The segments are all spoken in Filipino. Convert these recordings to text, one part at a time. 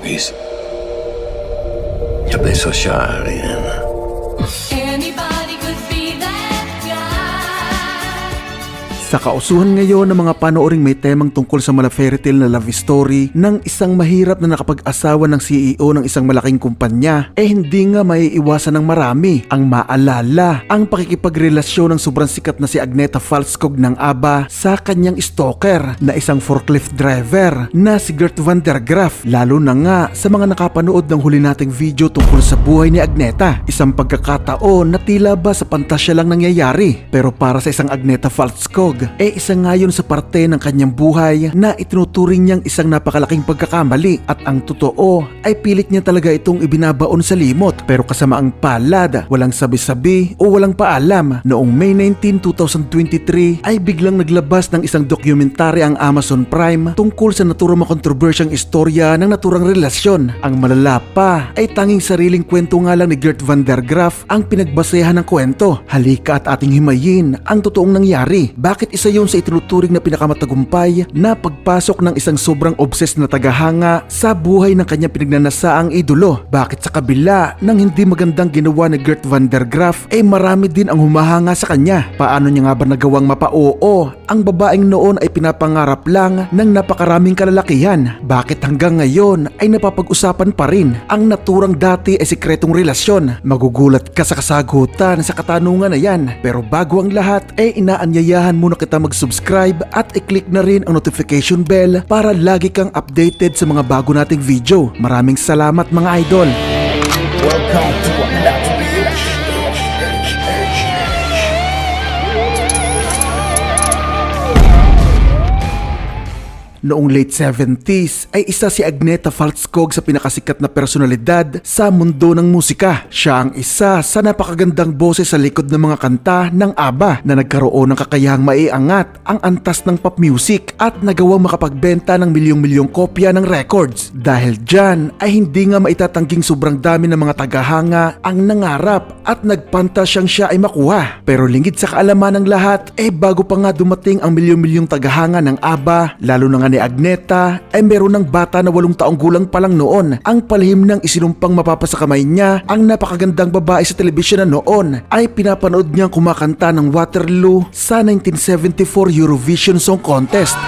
Easy. Yo pienso siya, Rihanna. Anybody could be that guy. Sa kausuhan ngayon ng mga panooring may temang tungkol sa mala fairy tale na love story ng isang mahirap na nakapag-asawa ng CEO ng isang malaking kumpanya, hindi nga maiiwasan ng marami ang maalala ang pakikipagrelasyon ng sobrang sikat na si Agneta Falskog ng ABBA sa kanyang stalker na isang forklift driver na si Gert van der Graaf, lalo na nga sa mga nakapanood ng huli nating video tungkol sa buhay ni Agneta. Isang pagkakataon na tila ba sa pantasya lang nangyayari, pero para sa isang Agneta Falskog isa nga yun sa parte ng kanyang buhay na itinuturing niyang isang napakalaking pagkakamali, at ang totoo ay pilit niya talaga itong ibinabaon sa limot. Pero kasama ang palad, walang sabi-sabi o walang paalam, noong May 19, 2023 ay biglang naglabas ng isang dokumentary ang Amazon Prime tungkol sa naturang makontrobersyang istorya ng naturang relasyon. Ang malala pa ay tanging sariling kwento nga lang ni Gert van der Graaf ang pinagbasehan ng kwento. Halika at ating himayin ang totoong nangyari. Bakit isa yun sa itinuturing na pinakamatagumpay na pagpasok ng isang sobrang obsessed na tagahanga sa buhay ng kanyang pinagnanasaang idolo? Bakit sa kabila ng hindi magandang ginawa ni Gert van der Graaf marami din ang humahanga sa kanya? Paano niya nga ba nagawang mapa-oo ang babaeng noon ay pinapangarap lang ng napakaraming kalalakihan? Bakit hanggang ngayon ay napapag-usapan pa rin ang naturang dati ay sikretong relasyon? Magugulat ka sa kasagutan sa katanungan na yan. Pero bago ang lahat inaanyayahan muna kita mag-subscribe at i-click na rin ang notification bell para lagi kang updated sa mga bago nating video. Maraming salamat mga idol! Welcome to another village. Noong late 70s ay isa si Agneta Falskog sa pinakasikat na personalidad sa mundo ng musika. Siya ang isa sa napakagandang boses sa likod ng mga kanta ng ABBA na nagkaroon ng kakayahang maiangat ang antas ng pop music at nagawang makapagbenta ng milyong-milyong kopya ng records. Dahil dyan ay hindi nga maitatangging sobrang dami ng mga tagahanga ang nangarap at nagpanta siyang siya ay makuha. Pero lingid sa kaalaman ng lahat bago pa nga dumating ang milyong-milyong tagahanga ng ABBA, lalo na nga ni Agneta meron ng bata na 8 taong gulang pa lang noon ang palihim ng isinumpang mapapasa kamay niya ang napakagandang babae sa telebisyon na noon ay pinapanood niyang kumakanta ng Waterloo sa 1974 Eurovision Song Contest.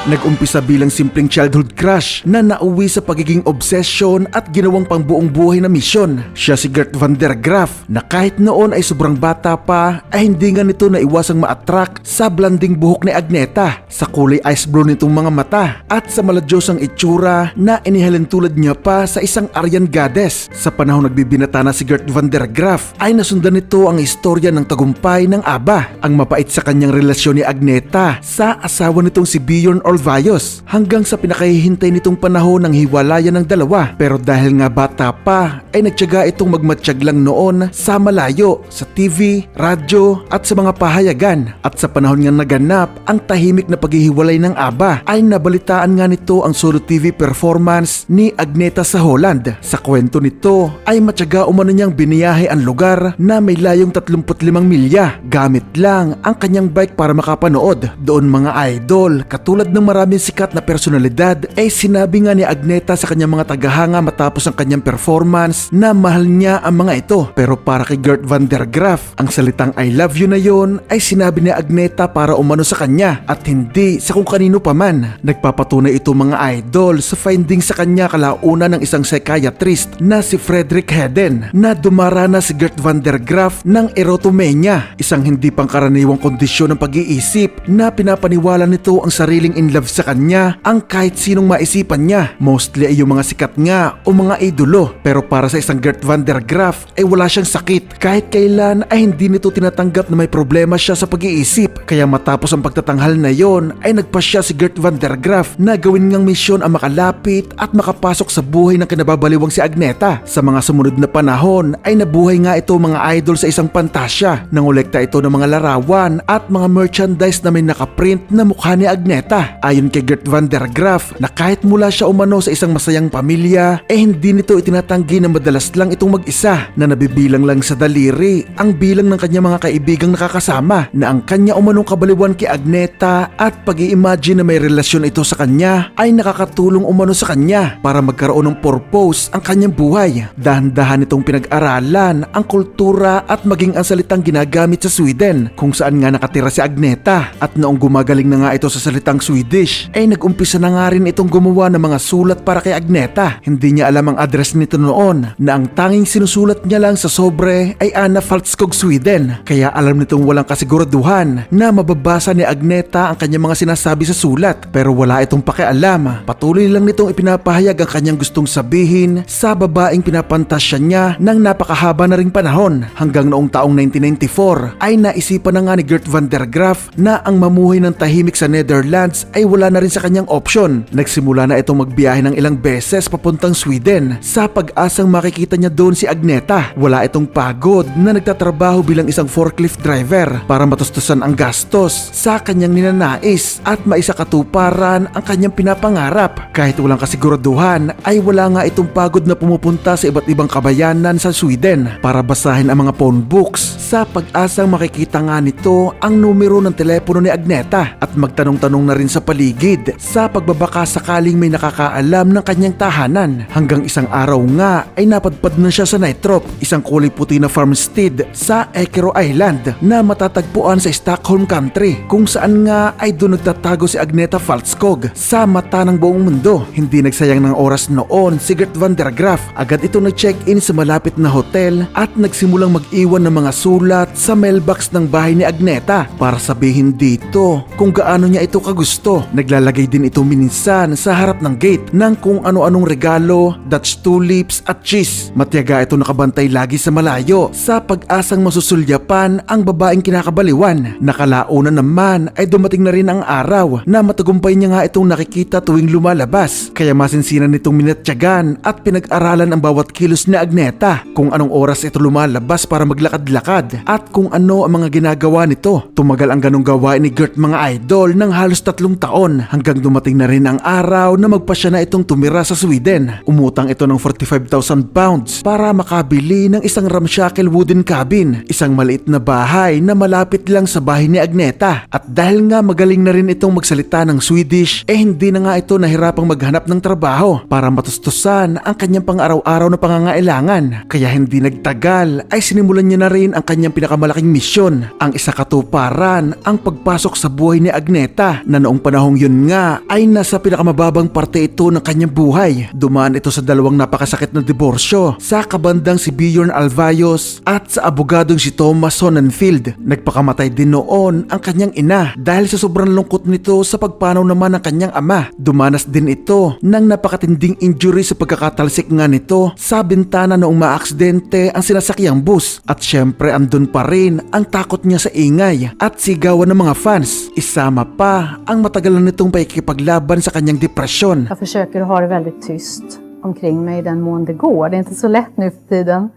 Nag-umpisa bilang simpleng childhood crush na nauwi sa pagiging obsession at ginawang pangbuong buhay na misyon. Siya si Gert van der Graaf na kahit noon ay sobrang bata pa ay hindi nga nito naiwasang ma-attract sa blanding buhok ni Agneta, sa kulay ice blue nitong mga mata at sa maladyosang itsura na inihalin tulad niya pa sa isang Aryan goddess. Sa panahong nagbibinata na si Gert van der Graaf ay nasundan nito ang istorya ng tagumpay ng ABBA, ang mapait sa kanyang relasyon ni Agneta sa asawa nitong si Bjorn Ulvaeus hanggang sa pinakahihintay nitong panahon ng hiwalayan ng dalawa. Pero dahil nga bata pa ay nagtiyaga itong magmatsyag lang noon sa malayo, sa TV, radyo at sa mga pahayagan. At sa panahon nga naganap ang tahimik na paghihiwalay ng ABBA ay nabalitaan nga nito ang solo TV performance ni Agneta sa Holland. Sa kwento nito ay matyaga umano niyang biniyahe ang lugar na may layong 35 milya gamit lang ang kanyang bike para makapanood. Doon mga idol, katulad ng maraming sikat na personalidad sinabi nga ni Agneta sa kanyang mga tagahanga matapos ang kanyang performance na mahal niya ang mga ito. Pero para kay Gert van der Graaf, ang salitang I love you na yon ay sinabi ni Agneta para umano sa kanya at hindi sa kung kanino pa man. Nagpapatunay ito mga idol sa finding sa kanya kalauna ng isang psychiatrist na si Frederick Hedden na dumaranas si Gert van der Graaf ng erotomania, isang hindi pangkaraniwang kondisyon ng pag-iisip na pinapaniwala nito ang sariling in love sa kanya ang kahit sinong maisipan niya. Mostly ay yung mga sikat nga o mga idolo. Pero para sa isang Gert van der Graaf wala siyang sakit. Kahit kailan ay hindi nito tinatanggap na may problema siya sa pag-iisip. Kaya matapos ang pagtatanghal na yon ay nagpasya si Gert van der Graaf na gawin ngang misyon ang makalapit at makapasok sa buhay ng kinababaliwang si Agneta. Sa mga sumunod na panahon ay nabuhay nga ito mga idol sa isang pantasya. Nangolekta ito ng mga larawan at mga merchandise na may nakaprint na mukha ni Agneta. Ayon kay Gert van der Graaf na kahit mula siya umano sa isang masayang pamilya, hindi nito itinatanggi na madalas lang itong mag-isa na nabibilang lang sa daliri ang bilang ng kanya mga kaibigang nakakasama, na ang kanya umanong kabaliwan kay Agneta at pag-i-imagine na may relasyon ito sa kanya ay nakakatulong umano sa kanya para magkaroon ng purpose ang kanyang buhay. Dahan-dahan itong pinag-aralan ang kultura at maging ang salitang ginagamit sa Sweden kung saan nga nakatira si Agneta, at noong gumagaling na nga ito sa salitang Swedish ay nag-umpisa na nga rin itong gumawa ng mga sulat para kay Agneta. Hindi niya alam ang address nito noon, na ang tanging sinusulat niya lang sa sobre ay Anna Falskog, Sweden, kaya alam nitong walang kasiguraduhan na mababasa ni Agneta ang kanyang mga sinasabi sa sulat, pero wala itong pakialam. Patuloy lang nitong ipinapahayag ang kanyang gustong sabihin sa babaeng pinapantasya niya ng napakahaba na ring panahon, hanggang noong taong 1994 ay naisipan na nga ni Gert van der Graaf na ang mamuhay ng tahimik sa Netherlands ay wala na rin sa kanyang option. Nagsimula na itong magbiyahe ng ilang beses papuntang Sweden sa pag-asang makikita niya doon si Agneta. Wala itong pagod na nagtatrabaho bilang isang forklift driver para matustusan ang gastos sa kanyang ninanais at maisakatuparan ang kanyang pinapangarap. Kahit walang kasiguraduhan ay wala nga itong pagod na pumupunta sa iba't ibang kabayanan sa Sweden para basahin ang mga phone books sa pag-asang makikita nga nito ang numero ng telepono ni Agneta at magtanong-tanong na rin sa paligid sa pagbabaka sakaling may nakakaalam ng kanyang tahanan. Hanggang isang araw nga ay napadpad na siya sa Nittorp, isang kulay puti na farmstead sa Eckerö Island na matatagpuan sa Stockholm country, kung saan nga ay doon nagtatago si Agneta Falskog sa mata ng buong mundo. Hindi nagsayang ng oras noon si Gert van der Graaf. Agad ito nag-check-in sa malapit na hotel at nagsimulang mag-iwan ng mga sulat sa mailbox ng bahay ni Agneta para sabihin dito kung gaano niya ito kagusto. Naglalagay din ito minsan sa harap ng gate ng kung ano-anong regalo, Dutch tulips at cheese. Matyaga ito nakabantay lagi sa malayo sa pag-asang masusulyapan ang babaeng kinakabaliwan. Nakalaunan naman ay dumating na rin ang araw na matagumpay niya nga itong nakikita tuwing lumalabas, kaya masinsinan nitong minatyagan at pinag-aralan ang bawat kilos ni Agneta, kung anong oras ito lumalabas para maglakad-lakad at kung ano ang mga ginagawa nito. Tumagal ang ganong gawain ni Gert mga idol ng halos 3 taon, hanggang dumating na rin ang araw na magpasya na itong tumira sa Sweden. Umutang ito ng 45,000 pounds para makabili ng isang ramshackle wooden cabin, isang maliit na bahay na malapit lang sa bahay ni Agneta. At dahil nga magaling na rin itong magsalita ng Swedish, hindi na nga ito nahirapang maghanap ng trabaho para matustusan ang kanyang pang-araw-araw na pangangailangan. Kaya hindi nagtagal ay sinimulan niya na rin ang kanyang pinakamalaking misyon, ang isakatuparan ang pagpasok sa buhay ni Agneta, na noong panahong yun nga ay nasa pinakamababang parte ito ng kanyang buhay. Dumaan ito sa 2 napakasakit na diborsyo, sa kabandang si Bjorn Alvayos at sa abogadong si Thomas Sonnenfield. Nagpakamatay din noon ang kanyang ina dahil sa sobrang lungkot nito sa pagpanaw naman ng kanyang ama. Dumanas din ito ng napakatinding injury sa pagkakatalsik nga nito sa bintana noong maaksidente ang sinasakyang bus, at syempre andun pa rin ang takot niya sa ingay at sigawan ng mga fans. Isama pa ang matagal na nitong pakikipaglaban sa kanyang depresyon. Jag försöker ha det väldigt tyst omkring mig i den mån det går. Det är inte så lätt nu för tiden.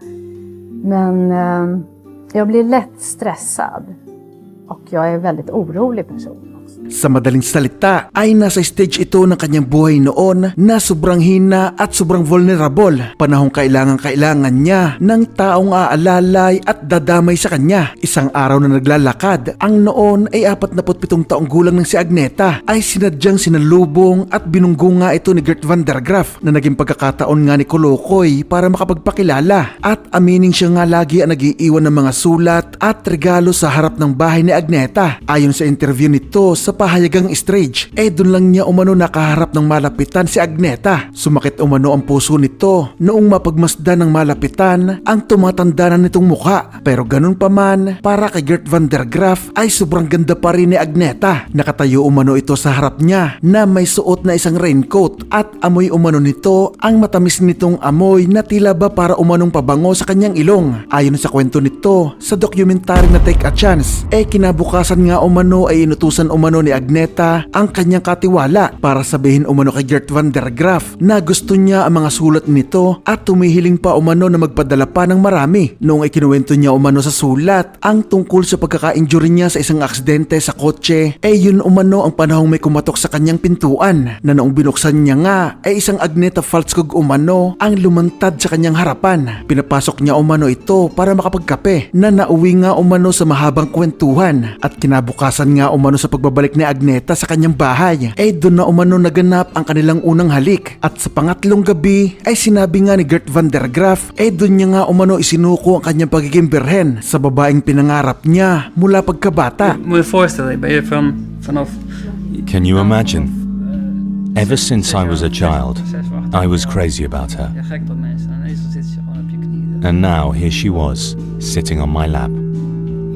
Men jag blir lätt stressad. Och jag är en väldigt orolig person. Sa madaling salita ay nasa stage ito ng kanyang buhay noon na sobrang hina at sobrang vulnerable. Panahong kailangan niya ng taong aalalay at dadamay sa kanya. Isang araw na naglalakad, ang noon ay 47 taong gulang ng si Agneta, ay sinadyang sinalubong at binunggo nga ito ni Gert van der Graaf, na naging pagkakataon nga ni Kolokoy para makapagpakilala. At amining siya nga lagi ang nag-iiwan ng mga sulat at regalo sa harap ng bahay ni Agneta. Ayon sa interview nito sa pahayagang stage, doon lang niya umano nakaharap ng malapitan si Agneta. Sumakit umano ang puso nito noong mapagmasdan ng malapitan ang tumatanda na nitong mukha. Pero ganun pa man, para kay Gert van der Graaf ay sobrang ganda pa rin ni Agneta. Nakatayo umano ito sa harap niya na may suot na isang raincoat, at amoy umano nito ang matamis nitong amoy na tila ba para umanong pabango sa kanyang ilong. Ayon sa kwento nito sa dokumentaryo na Take a Chance, kinabukasan nga umano ay inutusan umano ni Agneta ang kanyang katiwala para sabihin umano kay Gert van der Graaf na gusto niya ang mga sulat nito at tumihiling pa umano na magpadala pa ng marami. Noong ikinuwento niya umano sa sulat ang tungkol sa pagkaka-injury niya sa isang aksidente sa kotse, yun umano ang panahong may kumatok sa kanyang pintuan na noong binuksan niya nga isang Agneta Faltskog umano ang lumantad sa kanyang harapan. Pinapasok niya umano ito para makapagkape na nauwi nga umano sa mahabang kwentuhan at kinabukasan nga umano sa pagbabalik ni Agneta sa kanyang bahay doon na umano naganap ang kanilang unang halik at sa pangatlong gabi ay sinabi nga ni Gert van der Graaf doon niya nga umano isinuko ang kanyang pagiging birhen sa babaeng pinangarap niya mula pagkabata. Må du forestille deg bare vanaf Can you imagine? Ever since I was a child, I was crazy about her. je gek op mensen en ineens zit je gewoon op je knieën. And now here she was, sitting on my lap.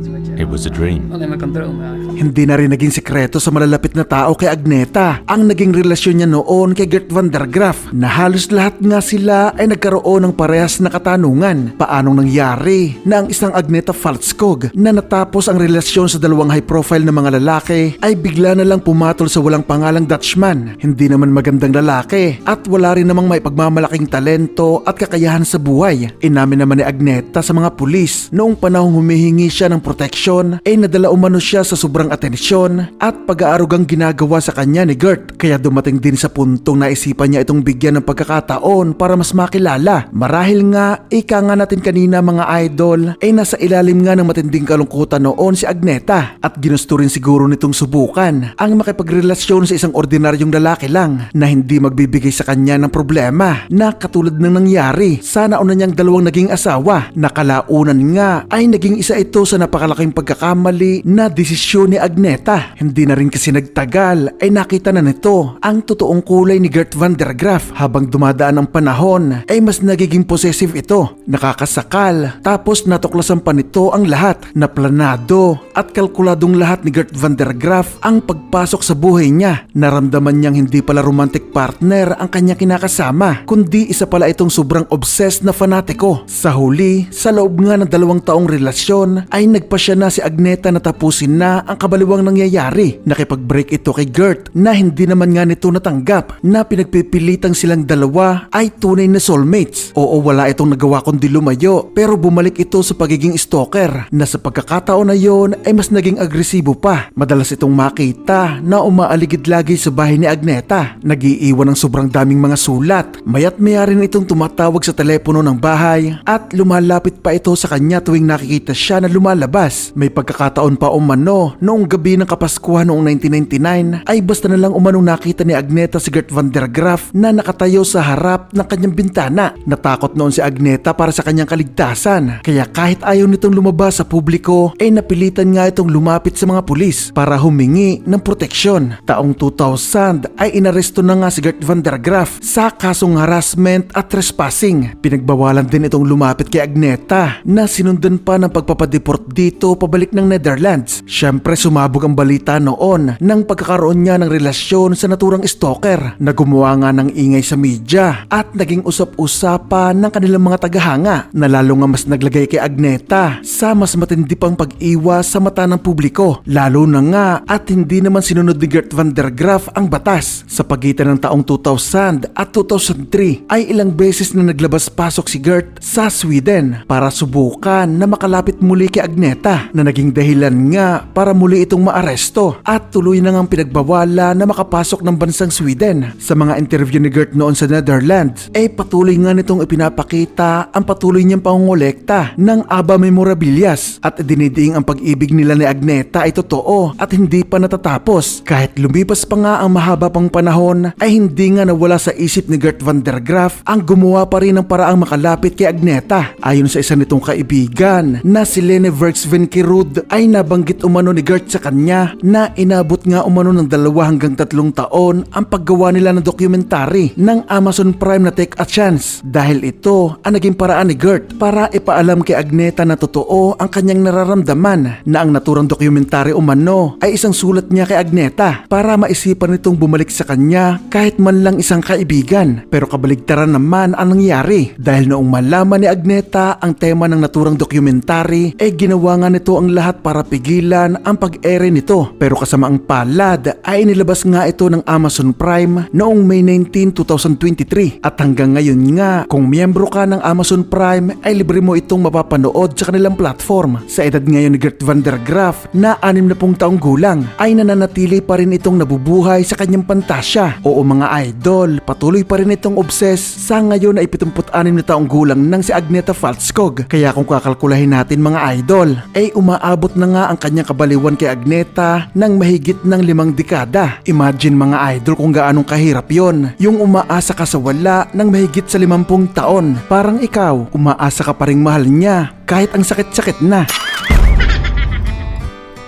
Iets wat je It was a dream. alleen maar kan dromen eigenlijk. Hindi na rin naging sekreto sa malalapit na tao kay Agneta ang naging relasyon niya noon kay Gert van der Graaf na halos lahat nga sila ay nagkaroon ng parehas na katanungan. Paanong nangyari na ang isang Agneta Faltskog na natapos ang relasyon sa dalawang high profile na mga lalaki ay bigla na lang pumatol sa walang pangalang Dutchman? Hindi naman magandang lalaki at wala rin namang may pagmamalaking talento at kakayahan sa buhay. Inamin naman ni Agneta sa mga pulis noong panahong humihingi siya ng proteksyon nadala umano siya sa sobrang atensyon at pag-aarugang ginagawa sa kanya ni Gert. Kaya dumating din sa puntong naisipan niya itong bigyan ng pagkakataon para mas makilala. Marahil nga, ika nga natin kanina mga idol, nasa ilalim nga ng matinding kalungkutan noon si Agneta at ginusto rin siguro nitong subukan ang makipagrelasyon sa isang ordinaryong lalaki lang na hindi magbibigay sa kanya ng problema na katulad ng nangyari sa nauna niyang dalawang naging asawa. Nakalaunan nga ay naging isa ito sa napakalaking pagkakamali na desisyon ni Agneta. Hindi na rin kasi nagtagal ay nakita na nito ang totoong kulay ni Gert van der Graaf. Habang dumadaan ang panahon ay mas nagiging possessive ito, nakakasakal, tapos natuklasan pa nito ang lahat na planado at kalkuladong lahat ni Gert van der Graaf ang pagpasok sa buhay niya. Naramdaman niyang hindi pala romantic partner ang kanya kinakasama, kundi isa pala itong sobrang obsessed na fanatiko. Sa huli, sa loob nga ng 2 taong relasyon ay nagpasya na si Agneta na tapusin na ang kabaliwang nangyayari. Nakipag-break ito kay Gert na hindi naman nga nito natanggap na pinagpipilitang silang dalawa ay tunay na soulmates. Oo, wala itong nagawa kundi lumayo pero bumalik ito sa pagiging stalker na sa pagkakataon na yon ay mas naging agresibo pa. Madalas itong makita na umaaligid lagi sa bahay ni Agneta. Nag-iiwan ng sobrang daming mga sulat. Mayat maya rin itong tumatawag sa telepono ng bahay at lumalapit pa ito sa kanya tuwing nakikita siya na lumalabas. May pagkakataon pa umano noong gabi ng Kapaskuhan noong 1999 ay basta na lang umanong nakita ni Agneta si Gert van der Graaf na nakatayo sa harap ng kanyang bintana. Natakot noon si Agneta para sa kanyang kaligtasan kaya kahit ayaw nitong lumabas sa publiko ay napilitan nga itong lumapit sa mga pulis para humingi ng proteksyon. Taong 2000 ay inaresto na nga si Gert van der Graaf sa kasong harassment at trespassing. Pinagbawalan din itong lumapit kay Agneta na sinundan pa ng pagpapadeport dito pabalik ng Netherlands. Syempre sumabog ang balita noon ng pagkakaroon niya ng relasyon sa naturang stalker na gumawa nga ng ingay sa media at naging usap-usapan ng kanilang mga tagahanga na lalo nga mas naglagay kay Agneta sa mas matindi pang pag-iwas sa mata ng publiko. Lalo na nga at hindi naman sinunod ni Gert van der Graaf ang batas. Sa pagitan ng taong 2000 at 2003 ay ilang beses na naglabas-pasok si Gert sa Sweden para subukan na makalapit muli kay Agneta na naging dahilan nga para muli itong maaresto at tuloy na ngang pinagbawala na makapasok ng bansang Sweden. Sa mga interview ni Gert noon sa Netherlands ay patuloy nga nitong ipinapakita ang patuloy niyang pangongolekta ng ABBA memorabilias at dinidiing ang pag-ibig nila ni Agneta ay totoo at hindi pa natatapos. Kahit lumipas pa nga ang mahaba pang panahon ay hindi nga nawala sa isip ni Gert van der Graaf ang gumawa pa rin ng paraang makalapit kay Agneta. Ayon sa isa nitong kaibigan na si Lene Verksvenkerud ay nabanggit umano ni Gert sa kanya na inabot nga umano ng 2 hanggang 3 taon ang paggawa nila ng dokumentary ng Amazon Prime na Take a Chance dahil ito ang naging paraan ni Gert para ipaalam kay Agneta na totoo ang kanyang nararamdaman na ang naturang dokumentary umano ay isang sulat niya kay Agneta para maisipan nitong bumalik sa kanya kahit man lang isang kaibigan. Pero kabaligtaran naman ang nangyari dahil noong malaman ni Agneta ang tema ng naturang dokumentary ay ginawa nga nito to ang lahat para pigilan ang pag-ere nito. Pero kasamaang palad ay inilabas nga ito ng Amazon Prime noong May 19, 2023. At hanggang ngayon nga, kung miyembro ka ng Amazon Prime ay libre mo itong mapapanood sa kanilang platform. Sa edad ngayon ni Gert van der Graaf na 60 taong gulang ay nananatili pa rin itong nabubuhay sa kanyang pantasya. Oo mga idol, patuloy pa rin itong obses sa ngayon ay 76 na taong gulang nang si Agnetha Faltskog. Kaya kung kakalkulahin natin mga idol, ay umaabot na nga ang kanyang kabaliwan kay Agnetha ng mahigit ng 5 dekada. Imagine mga idol kung gaanong kahirap yon, yung umaasa ka sa wala ng mahigit sa 50 taon. Parang ikaw, umaasa ka pa ring mahal niya kahit ang sakit-sakit na.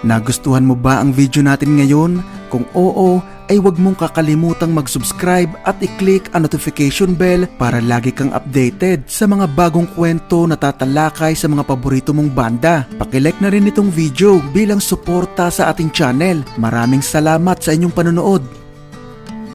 Nagustuhan mo ba ang video natin ngayon? Kung oo, ay huwag mong kakalimutang mag-subscribe at i-click ang notification bell para lagi kang updated sa mga bagong kwento na tatalakay sa mga paborito mong banda. Paki-like na rin itong video bilang suporta sa ating channel. Maraming salamat sa inyong panonood.